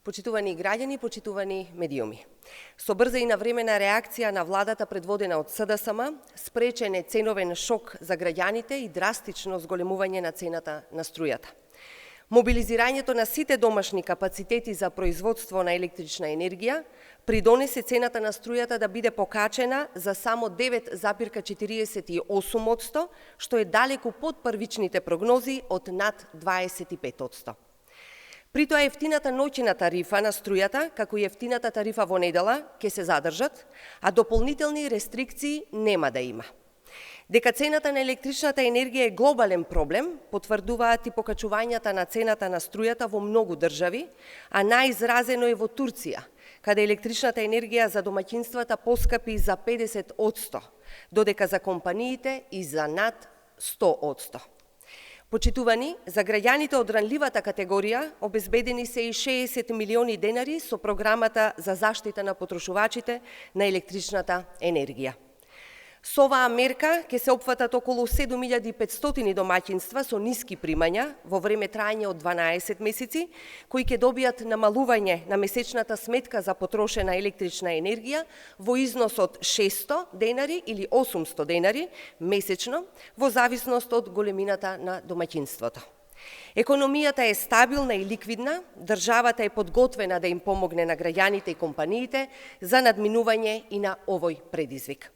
Почитувани граѓани, почитувани медиуми. Со брза и навремена реакција на владата предводена од СДСМ, спречен е ценовен шок за граѓаните и драстично зголемување на цената на струјата. Мобилизирањето на сите домашни капацитети за производство на електрична енергија придонесе цената на струјата да биде покачена за само 9,48%, што е далеку под првичните прогнози од над 25%. При тоа ефтината ноќна тарифа на струјата, како и ефтината тарифа во недела, ќе се задржат, а дополнителни рестрикции нема да има. Дека цената на електричната енергија е глобален проблем, потврдуваат и покачувањата на цената на струјата во многу држави, а најизразено е во Турција, каде електричната енергија за домаќинствата поскапи за 50%, додека за компаниите и за над 100%. Почитувани, за граѓаните од ранливата категорија обезбедени се и 60 милиони денари со програмата за заштита на потрошувачите на електричната енергија. Со оваа мерка ќе се опфатат околу 7500 домаќинства со ниски примања во време трајање од 12 месеци, кои ќе добијат намалување на месечната сметка за потрошена електрична енергија во износ од 600 денари или 800 денари месечно, во зависност од големината на домаќинството. Економијата е стабилна и ликвидна, државата е подготвена да им помогне на граѓаните и компаниите за надминување и на овој предизвик.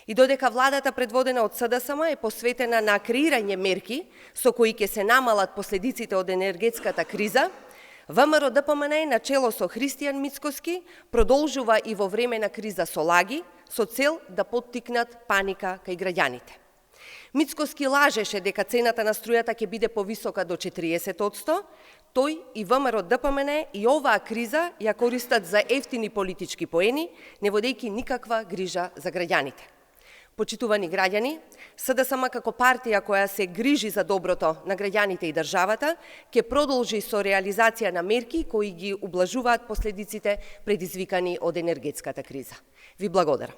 И додека владата предводена од СДСМ е посветена на креирање мерки со кои ќе се намалат последиците од енергетската криза, ВМРО ДПМН на чело со Христијан Мицкоски продолжува и во време на криза со лаги, со цел да поттикнат паника кај граѓаните. Мицкоски лажеше дека цената на струјата ќе биде повисока до 40%, тој и ВМРО ДПМН и оваа криза ја користат за ефтини политички поени, не водејќи никаква грижа за граѓаните. Почитувани граѓани, СДСМ како партија која се грижи за доброто на граѓаните и државата, ќе продолжи со реализација на мерки кои ги ублажуваат последиците предизвикани од енергетската криза. Ви благодарам.